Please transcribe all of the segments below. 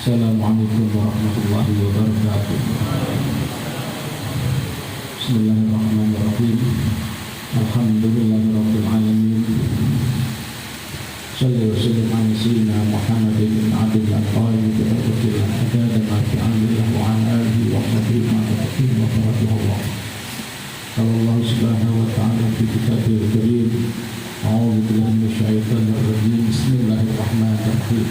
Assalamualaikum warahmatullahi wabarakatuh. Bismillahirrahmanirrahim. Alhamdulillahirabbil alamin. Sallallahu alaihi wa sallam Muhammad bin Abdullah al-Qayyim bi rahmatillah adada ma ta'ala wa ala alihi wa sahbihi ma taqim wa barakatuh. Allah subhanahu wa ta'ala fi kitabihil karim. A'udzu billahi minasyaitonir rajim. Bismillahirrahmanirrahim.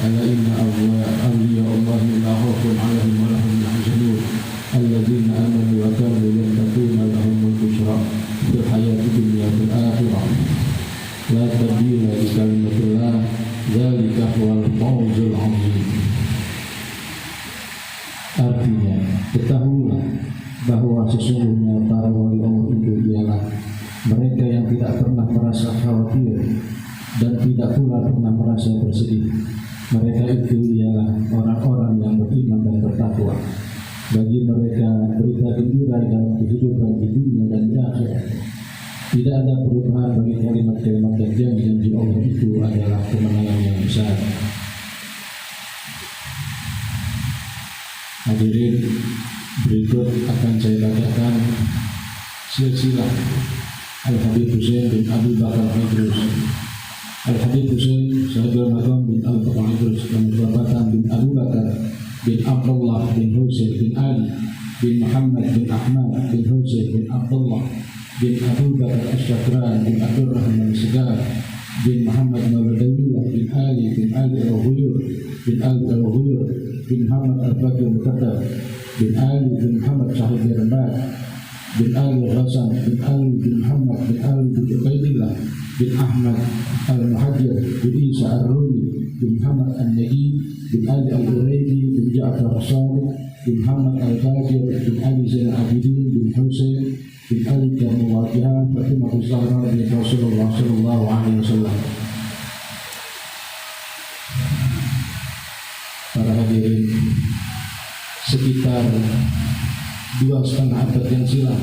Ala inna awliya Allahi la khaufun 'alaihim wa la hum yahzanun alladzina amanu wa kanu yattaquna lahumul busyra fil hayatid dunya wal akhirah la tabdila li kalimatillah dzalika huwal fawzul 'azim. Artinya, ketahuilah bahwa sesungguhnya para wali Allah itu ialah mereka yang tidak pernah merasa khawatir dan tidak pula pernah merasa bersedih. Mereka itu ialah orang-orang yang beriman dan bertakwa. Bagi mereka berita gembira dalam kehidupan di dunia dan di akhirat. Tidak ada perubahan bagi kalimat-kalimat dan janji Allah itu adalah kemenangan yang besar. Hadirin, berikut akan saya bacakan silsilah Al-Habib Husain bin Abu Bakar Idrus. Al-Habib Husain Sahabat Magam bin Abu Bakar Idrus dan Babatan bin Abu Bakar bin Abdullah bin Husain bin Ali bin Muhammad bin Ahmad bin Husain bin Abdullah bin Abu Bakar Asyakran bin Abdurrahman Segar bin Muhammad Mawladawiyah bin Ali Al-Ghuyur bin Ali Al-Ghuyur bin Muhammad Al-Bakir Muqaddam bin Ali bin Muhammad Syahid Birbat bin Ali Hasan bin Ali bin Muhammad bin Ali bin Ubaidillah bin Ahmad Al-Muhajir bin Isa Ar-Rumi bin Muhammad Al-Najib bin Ali Al-Uraidi bin Ja'far As-Sadiq bin Muhammad Al-Fajir bin Ali Zainal Abidin bin Husain bin Ali Al-Muwajihan Fatimah Zahra bin Rasulullah sallallahu alaihi wasallam. Para hadirin, sekitar 2,5 abad yang silam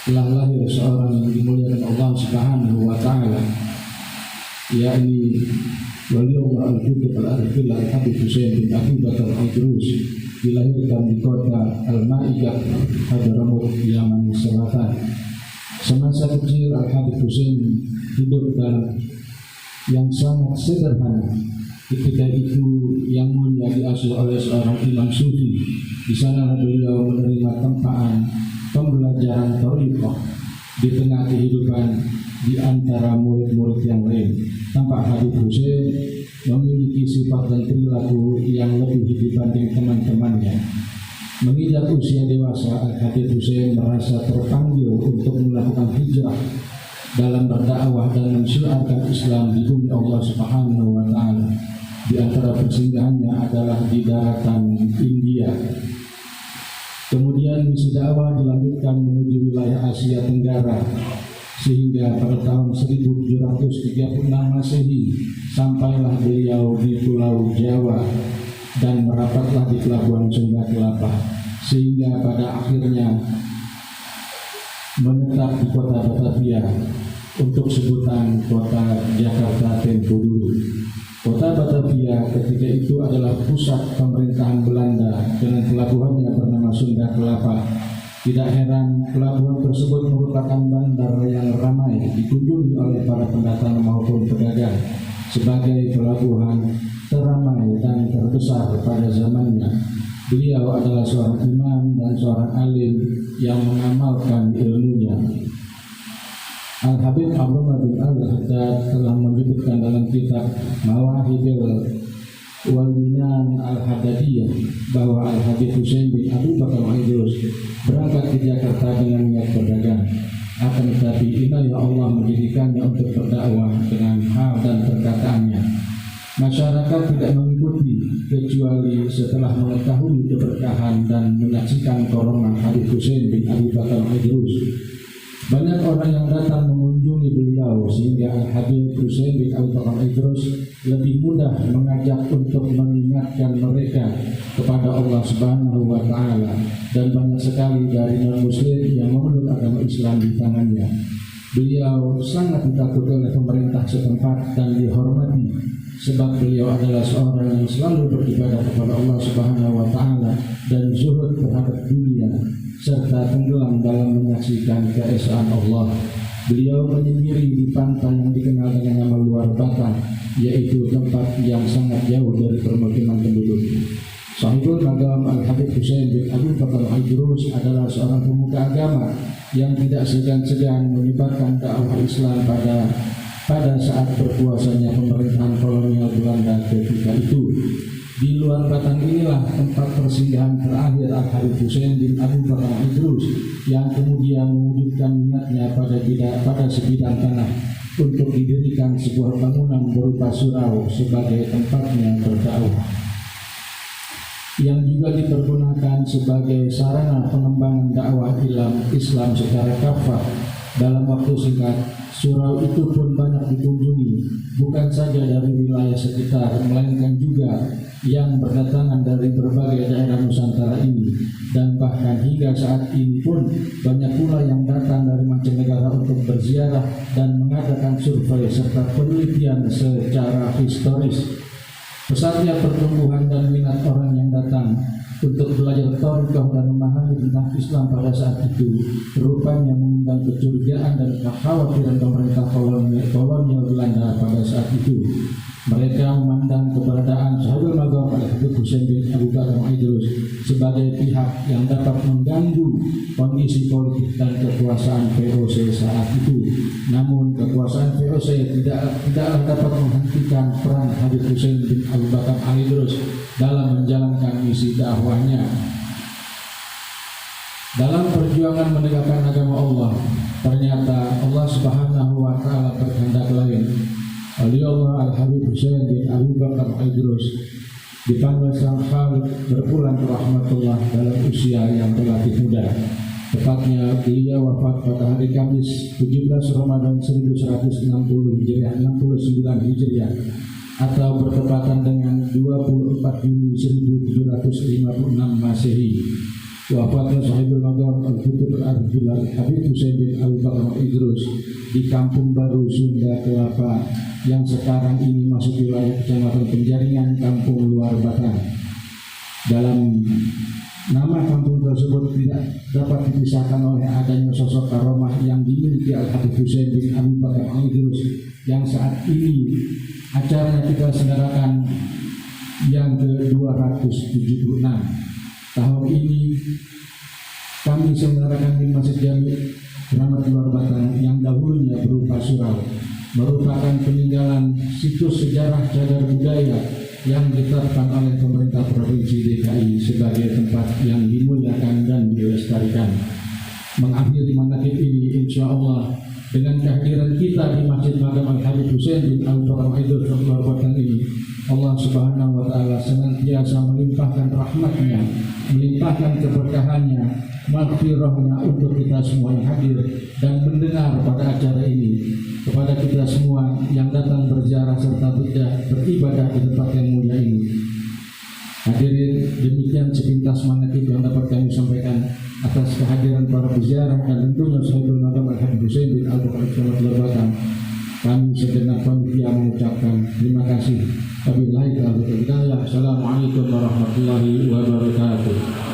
telah lahir seorang yang dimuliakan Allah Subhanahu wa ta'ala, yakni Waliullah Al-Qutb Al-Arifillah Al-Habib Husain bin Abu Bakar Idrus, dilahirkan di kota Al-Ma'idah, Hadramaut, Yaman Selatan. Semasa kecil Al-Habib Husain hidup dalam yang sangat sederhana. Ketika itu yang mulia diasuh oleh seorang imam sufi. Di sana beliau menerima tempaan pembelajaran thariqah di tengah kehidupan di antara murid-murid yang lain. Tampak Habib Husain memiliki sifat dan perilaku yang lebih dibanding teman-temannya. Menginjak usia dewasa, Habib Husain merasa terpanggil untuk melakukan hijrah dalam berdakwah dan mensyuarkan Islam di bumi Allah Subhanahu wa ta'ala. Di antara persinggahannya adalah di daratan India. Kemudian misi dakwah dilanjutkan menuju wilayah Asia Tenggara sehingga pada tahun 1736 Masehi sampailah beliau di Pulau Jawa dan merapatlah di Pelabuhan Sunda Kelapa, sehingga pada akhirnya menetap di kota Batavia untuk sebutan kota Jakarta Tempo dulu. Kota Batavia ketika itu adalah pusat pemerintahan Belanda dengan pelabuhannya bernama Sunda Kelapa. Tidak heran pelabuhan tersebut merupakan bandar yang ramai dikunjungi oleh para pendatang maupun pedagang. Sebagai pelabuhan teramai dan terbesar pada zamannya, beliau adalah seorang imam dan seorang alim yang mengamalkan ilmunya. Al-Habib Abdullah bin Al-Haddad telah menyebutkan dalam kitab Mawahibul Walminan Al-Haddadiyah bahwa Al-Habib Husain bin Abu Bakar Idrus berangkat ke Jakarta dengan niat berdagang. Akan tetapi inayah Allah menjadikannya untuk berdakwah dengan hal dan perkataannya. Masyarakat tidak mengikuti kecuali setelah mengetahui keberkahan dan menyaksikan koroman Habib Husain bin Abu Bakar Idrus. Banyak orang yang datang mengunjungi beliau sehingga Al-Habib Husain bin Abu Bakar Idrus lebih mudah mengajak untuk mengingatkan mereka kepada Allah Subhanahu wa ta'ala, dan banyak sekali dari non-muslim yang memeluk agama Islam di tangannya. Beliau sangat ditakuti oleh pemerintah setempat dan dihormati sebab beliau adalah seorang yang selalu beribadah kepada Allah Subhanahu wa taala dan zuhud terhadap dunia serta tenggelam dalam menyaksikan keesaan Allah. Beliau menyendiri di pantai yang dikenal dengan nama Luar Batang, yaitu tempat yang sangat jauh dari permukiman penduduk. Sahibul Maqam Al-Habib Husain bin Abu Bakar Al-Idrus adalah seorang pemuka agama yang tidak segan-segan menyebarkan dakwah Islam pada saat berkuasanya pemerintahan kolonial Belanda ketika itu. Di Luar Batang inilah tempat persinggahan terakhir Al-Habib Husain bin Abu Bakar Al-Idrus yang kemudian mewujudkan niatnya pada sebidang tanah untuk didirikan sebuah bangunan berupa surau sebagai tempatnya berdakwah, yang juga dipergunakan sebagai sarana pengembangan dakwah Islam secara kafah. Dalam waktu singkat, surau itu pun banyak dikunjungi, bukan saja dari wilayah sekitar, melainkan juga yang berdatangan dari berbagai daerah Nusantara ini, dan bahkan hingga saat ini pun banyak pula yang datang dari mancanegara untuk berziarah dan mengadakan survei serta penelitian secara historis. Pesatnya pertumbuhan dan minat orang yang datang untuk belajar thariqah dan memahami tentang Islam pada saat itu rupanya mengundang kecurigaan dan kekhawatiran pemerintah kolonial Belanda pada saat itu. Mereka memandang keberadaan Sahibul Maqam Al-Habib Husain bin Abu Bakar Al-Idrus sebagai pihak yang dapat mengganggu kondisi politik dan kekuasaan VOC saat itu. Namun kekuasaan VOC tidaklah dapat menghentikan peran Habib Husain bin Abu Bakar Al-Idrus dalam menjalankan misi dakwahnya. Dalam perjuangan menegakkan agama Allah, ternyata Allah Subhanahu wa taala berkehendak lain. Allah Al-Habib Husain bin Abu Bakar Al-Idrus dipanggil Sang Khalik berpulang ke rahmatullah dalam usia yang relatif muda. Tepatnya beliau wafat pada hari Kamis 17 Ramadan 1160 Hijriah 69 Hijriah atau bertepatan dengan 24 Juni 1756 Masehi. Wafatnya Sahibul Maqam Al-Qutb Al-Habib Husain bin Abu Bakar Al-Idrus di Kampung Baru Sunda Kelapa yang sekarang ini masuk wilayah Kecamatan Penjaringan, Kampung Luar Batang. Dalam nama kampung tersebut tidak dapat dipisahkan oleh adanya sosok karomah yang dimiliki Al-Habib Husain bin Abu Bakar Al-Idrus yang saat ini acaranya kita selenggarakan yang ke-276. Tahun ini kami selenggarakan di Masjid Jami Keramat Luar Batang yang dahulunya berupa surau, merupakan peninggalan situs sejarah cagar budaya yang ditetapkan oleh pemerintah Provinsi DKI sebagai tempat yang dimuliakan dan dilestarikan. Mengakhiri manaqib ini insya Allah dengan kehadiran kita di Masjid Maqam Al-Habib Husain bin Abu Bakar Al-Idrus Luar Batang ini, Allah Subhanahu wa taala senantiasa melimpahkan rahmatnya, melimpahkan keberkahannya, maghfirahnya untuk kita semua yang hadir dan mendengar pada acara ini. Kepada kita semua yang datang berziarah serta beribadah di tempat yang mulia ini. Hadirin, demikian sepintas manaqib yang dapat kami sampaikan atas kehadiran para peziarah dan tentunya Sahibul Maqam Al-Habib Husain bin Abu Bakar Al-Idrus. Kami segenap panitia mengucapkan terima kasih. Wabillahi taufiq wal hidayah. Assalamualaikum warahmatullahi wabarakatuh.